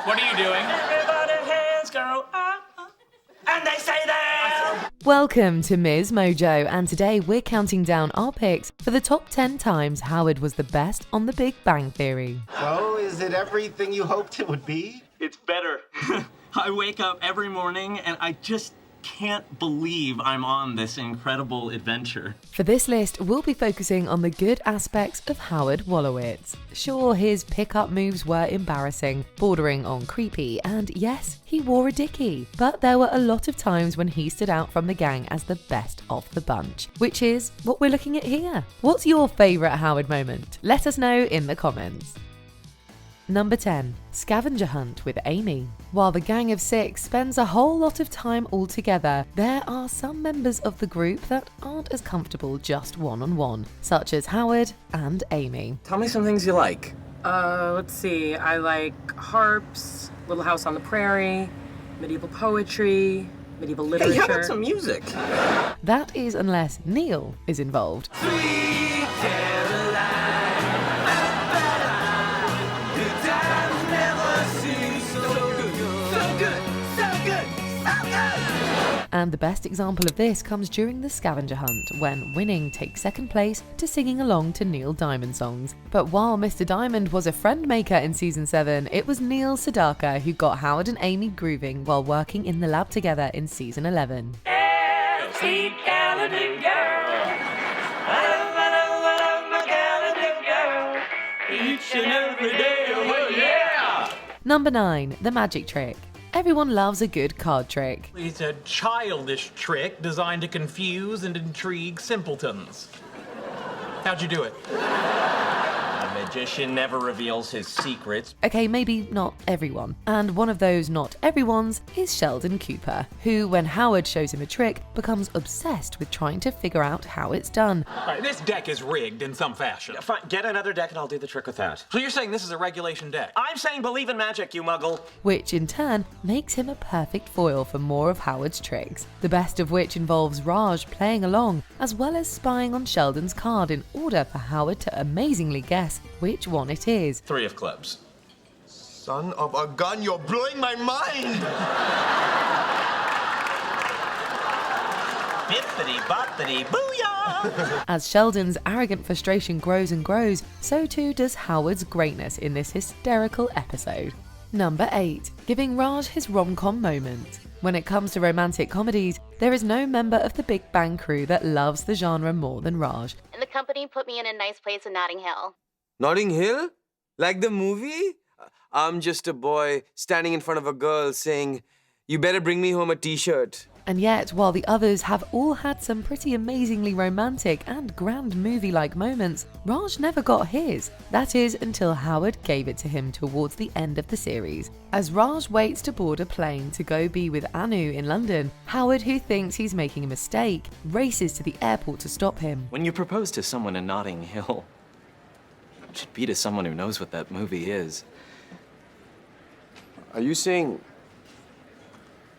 What are you doing? Everybody hands go up, and they say that. Welcome to MsMojo, and today we're counting down our picks for the top 10 times Howard was the best on The Big Bang Theory. So, is it everything you hoped it would be? It's better. I wake up every morning and I just can't believe I'm on this incredible adventure. For this list, we'll be focusing on the good aspects of Howard Wolowitz. Sure, his pickup moves were embarrassing, bordering on creepy, and yes, he wore a dickie. But there were a lot of times when he stood out from the gang as the best of the bunch, which is what we're looking at here. What's your favourite Howard moment? Let us know in the comments. Number 10. Scavenger hunt with Amy. While the gang of 6 spends a whole lot of time all together, there are some members of the group that aren't as comfortable just one-on-one, such as Howard and Amy. Tell me some things you like. Let's see. I like harps, Little House on the Prairie, medieval poetry, medieval literature. Hey, how about some music? That is unless Neil is involved. And the best example of this comes during the scavenger hunt, when winning takes second place to singing along to Neil Diamond songs. But while Mr. Diamond was a friend maker in season 7, it was Neil Sedaka who got Howard and Amy grooving while working in the lab together in season 11. Sweet Gallatin girl, I love my Gallatin girl, each and every day, oh yeah! Number 9. The magic trick. Everyone loves a good card trick. It's a childish trick designed to confuse and intrigue simpletons. How'd you do it? A magician never reveals his secrets. Okay, maybe not everyone. And one of those not everyone's is Sheldon Cooper, who, when Howard shows him a trick, becomes obsessed with trying to figure out how it's done. All right, this deck is rigged in some fashion. Fine, get another deck and I'll do the trick with that. So you're saying this is a regulation deck? I'm saying believe in magic, you muggle. Which in turn makes him a perfect foil for more of Howard's tricks, the best of which involves Raj playing along, as well as spying on Sheldon's card in order for Howard to amazingly guess which one it is. 3 of clubs. Son of a gun, you're blowing my mind! Bippity boppity booyah! As Sheldon's arrogant frustration grows and grows, so too does Howard's greatness in this hysterical episode. Number 8. Giving Raj his rom-com moment. When it comes to romantic comedies, there is no member of the Big Bang crew that loves the genre more than Raj. And the company put me in a nice place in Notting Hill. Notting Hill? Like the movie? I'm just a boy standing in front of a girl saying, "You better bring me home a t-shirt." And yet, while the others have all had some pretty amazingly romantic and grand movie-like moments, Raj never got his. That is, until Howard gave it to him towards the end of the series. As Raj waits to board a plane to go be with Anu in London, Howard, who thinks he's making a mistake, races to the airport to stop him. When you propose to someone in Notting Hill, it should be to someone who knows what that movie is. Are you saying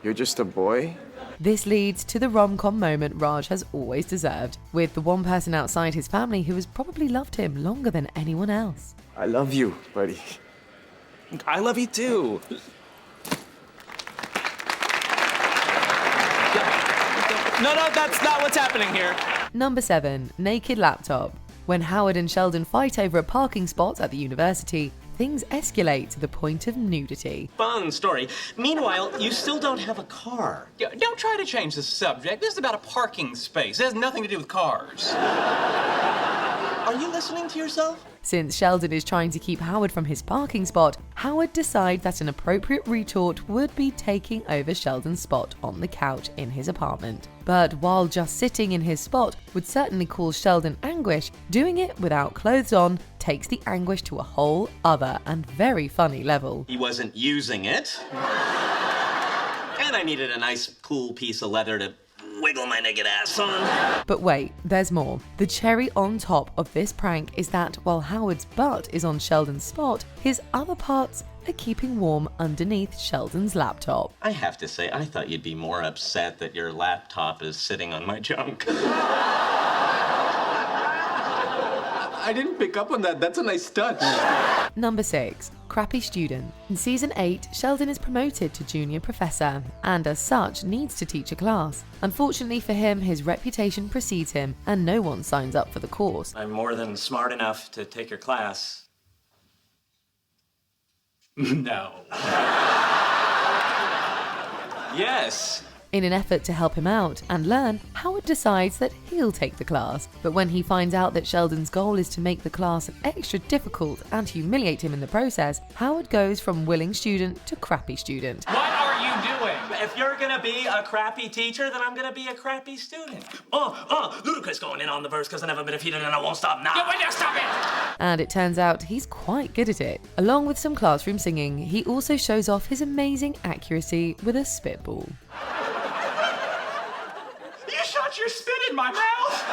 you're just a boy? This leads to the rom-com moment Raj has always deserved, with the one person outside his family who has probably loved him longer than anyone else. I love you, buddy. I love you too. No, that's not what's happening here. Number 7. Naked laptop. When Howard and Sheldon fight over a parking spot at the university, things escalate to the point of nudity. Fun story. Meanwhile, you still don't have a car. Don't try to change the subject. This is about a parking space. It has nothing to do with cars. Are you listening to yourself? Since Sheldon is trying to keep Howard from his parking spot, Howard decides that an appropriate retort would be taking over Sheldon's spot on the couch in his apartment. But while just sitting in his spot would certainly cause Sheldon anguish, doing it without clothes on takes the anguish to a whole other and very funny level. He wasn't using it. And I needed a nice, cool piece of leather to wiggle my naked ass on. But wait, there's more. The cherry on top of this prank is that while Howard's butt is on Sheldon's spot, his other parts are keeping warm underneath Sheldon's laptop. I have to say, I thought you'd be more upset that your laptop is sitting on my junk. I didn't pick up on that. That's a nice touch. Number 6. Crappy student. In season 8, Sheldon is promoted to junior professor, and as such needs to teach a class. Unfortunately for him, his reputation precedes him, and no one signs up for the course. I'm more than smart enough to take your class. No. Yes. In an effort to help him out and learn, Howard decides that he'll take the class. But when he finds out that Sheldon's goal is to make the class extra difficult and humiliate him in the process, Howard goes from willing student to crappy student. What are you doing? If you're gonna be a crappy teacher, then I'm gonna be a crappy student. Ludicrous going in on the verse because I've never been defeated and I won't stop now. Will you stop it? And it turns out he's quite good at it. Along with some classroom singing, he also shows off his amazing accuracy with a spitball. You shot your spit in my mouth!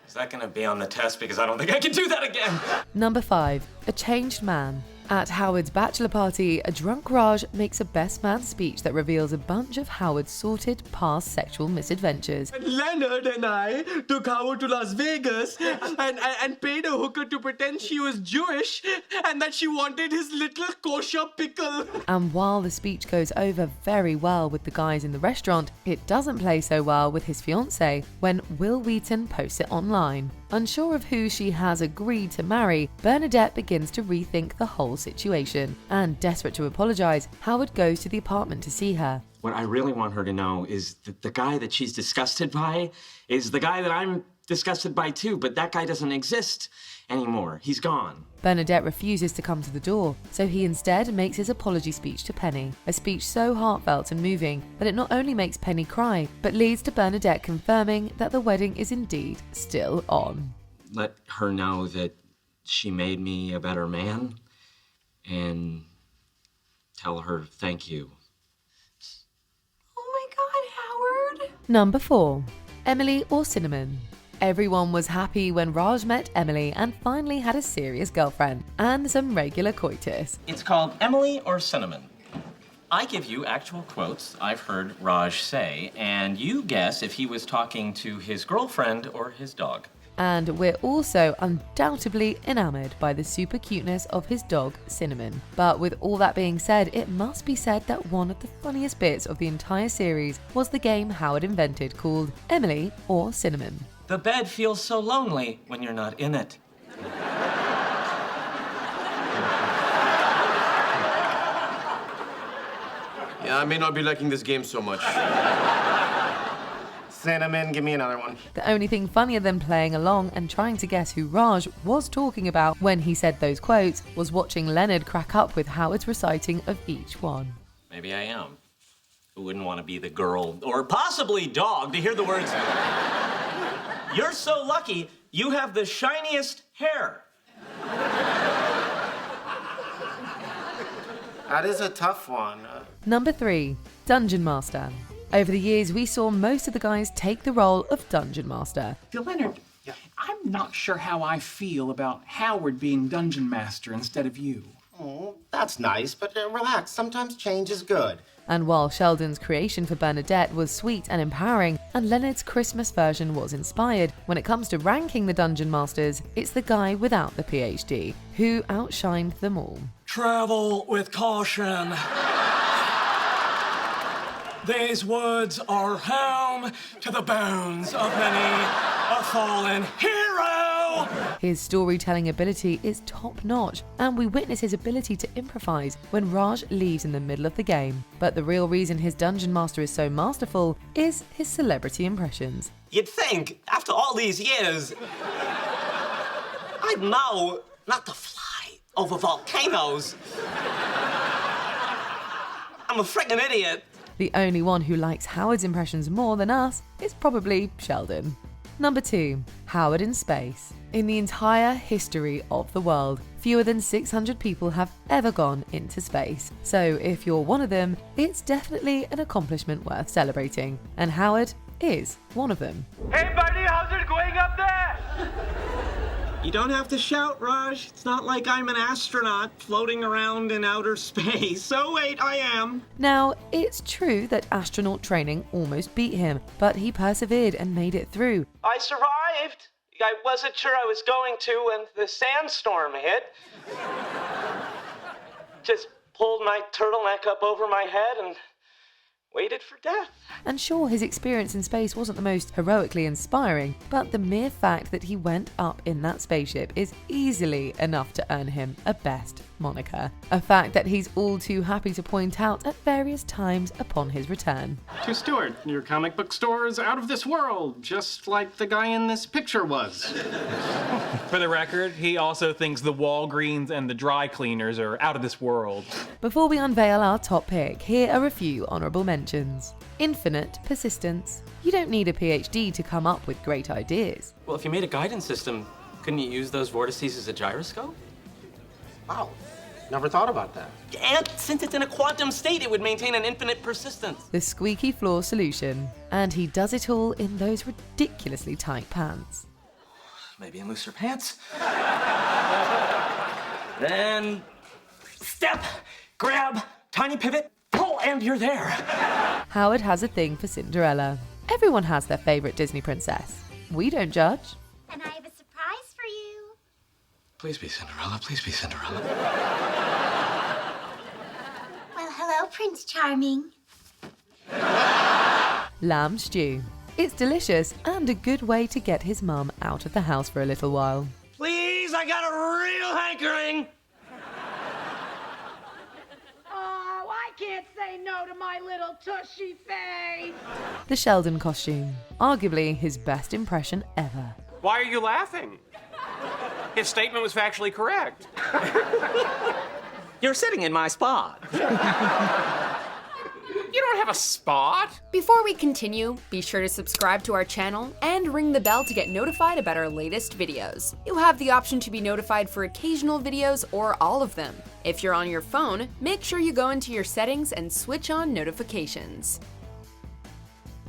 Is that gonna be on the test? Because I don't think I can do that again. Number 5. A changed man. At Howard's bachelor party, a drunk Raj makes a best man speech that reveals a bunch of Howard's sordid past sexual misadventures. Leonard and I took Howard to Las Vegas and paid a hooker to pretend she was Jewish and that she wanted his little kosher pickle. And while the speech goes over very well with the guys in the restaurant, it doesn't play so well with his fiancée when Will Wheaton posts it online. Unsure of who she has agreed to marry, Bernadette begins to rethink the whole situation. And desperate to apologize, Howard goes to the apartment to see her. What I really want her to know is that the guy that she's disgusted by is the guy that I'm disgusted by too, but that guy doesn't exist anymore. He's gone. Bernadette refuses to come to the door, so he instead makes his apology speech to Penny, a speech so heartfelt and moving that it not only makes Penny cry, but leads to Bernadette confirming that the wedding is indeed still on. Let her know that she made me a better man, and tell her thank you. Oh my God, Howard! Number 4. Emily or Cinnamon. Everyone was happy when Raj met Emily and finally had a serious girlfriend and some regular coitus. It's called Emily or Cinnamon. I give you actual quotes I've heard Raj say, and you guess if he was talking to his girlfriend or his dog. And we're also undoubtedly enamored by the super cuteness of his dog, Cinnamon. But with all that being said, it must be said that one of the funniest bits of the entire series was the game Howard invented called Emily or Cinnamon. The bed feels so lonely when you're not in it. Yeah, I may not be liking this game so much. Cinnamon, give me another one. The only thing funnier than playing along and trying to guess who Raj was talking about when he said those quotes was watching Leonard crack up with Howard's reciting of each one. Maybe I am. Who wouldn't want to be the girl, or possibly dog, to hear the words, "You're so lucky, you have the shiniest hair." That is a tough one. Number 3. Dungeon Master. Over the years, we saw most of the guys take the role of Dungeon Master. Leonard, I'm not sure how I feel about Howard being Dungeon Master instead of you. Oh, that's nice, but relax. Sometimes change is good. And while Sheldon's creation for Bernadette was sweet and empowering, and Leonard's Christmas version was inspired, when it comes to ranking the Dungeon Masters, it's the guy without the PhD who outshined them all. Travel with caution. These woods are home to the bones of many a fallen hero. His storytelling ability is top-notch, and we witness his ability to improvise when Raj leaves in the middle of the game. But the real reason his Dungeon Master is so masterful is his celebrity impressions. You'd think, after all these years, I'd know not to fly over volcanoes. I'm a freaking idiot. The only one who likes Howard's impressions more than us is probably Sheldon. Number 2. Howard in space. In the entire history of the world, fewer than 600 people have ever gone into space. So if you're one of them, it's definitely an accomplishment worth celebrating. And Howard is one of them. Hey buddy, how's it going up there? You don't have to shout, Raj. It's not like I'm an astronaut floating around in outer space. Oh wait, I am. Now, it's true that astronaut training almost beat him, but he persevered and made it through. I survived. I wasn't sure I was going to when the sandstorm hit. Just pulled my turtleneck up over my head and waited for death. And sure, his experience in space wasn't the most heroically inspiring, but the mere fact that he went up in that spaceship is easily enough to earn him a best moniker. A fact that he's all too happy to point out at various times upon his return. To Stuart, your comic book store is out of this world, just like the guy in this picture was. For the record, he also thinks the Walgreens and the dry cleaners are out of this world. Before we unveil our top pick, here are a few honourable mentions. Infinite persistence. You don't need a PhD to come up with great ideas. Well, if you made a guidance system, couldn't you use those vortices as a gyroscope? Wow, never thought about that. And since it's in a quantum state, it would maintain an infinite persistence. The squeaky floor solution. And he does it all in those ridiculously tight pants. Maybe in looser pants. Then step, grab, tiny pivot, pull, and you're there. Howard has a thing for Cinderella. Everyone has their favourite Disney princess. We don't judge. And I have a surprise for you. Please be Cinderella, please be Cinderella. Well, hello, Prince Charming. Lamb stew. It's delicious and a good way to get his mum out of the house for a little while. Please, I got a real hankering. Oh, I can't say no to my little tushy face. The Sheldon costume. Arguably his best impression ever. Why are you laughing? His statement was factually correct. You're sitting in my spot. You don't have a spot. Before we continue, be sure to subscribe to our channel and ring the bell to get notified about our latest videos. You'll have the option to be notified for occasional videos or all of them. If you're on your phone, make sure you go into your settings and switch on notifications.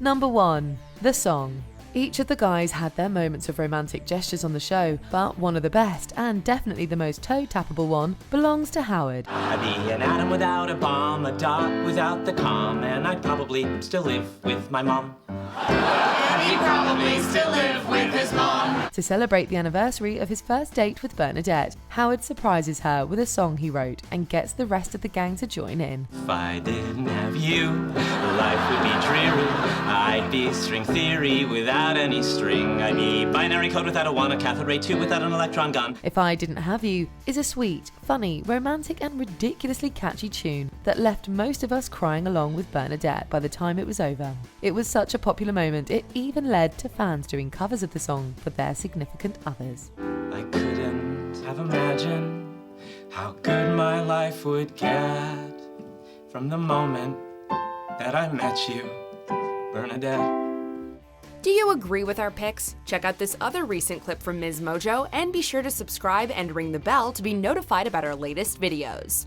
Number 1. The song. Each of the guys had their moments of romantic gestures on the show, but one of the best, and definitely the most toe-tappable one, belongs to Howard. I'd be an atom without a bomb, a dot without the com, and I'd probably still live with my mom. And he'd probably still live with his mom. To celebrate the anniversary of his first date with Bernadette, Howard surprises her with a song he wrote and gets the rest of the gang to join in. If I didn't have you, life would be dreary. I'd be string theory without any string. I'd be binary code without a 1, a cathode ray 2 without an electron gun. If I Didn't Have You is a sweet, funny, romantic and ridiculously catchy tune that left most of us crying along with Bernadette by the time it was over. It was such a popular moment, it even led to fans doing covers of the song for their significant others. I couldn't have imagined how good my life would get from the moment that I met you, Bernadette. Do you agree with our picks? Check out this other recent clip from MsMojo and be sure to subscribe and ring the bell to be notified about our latest videos.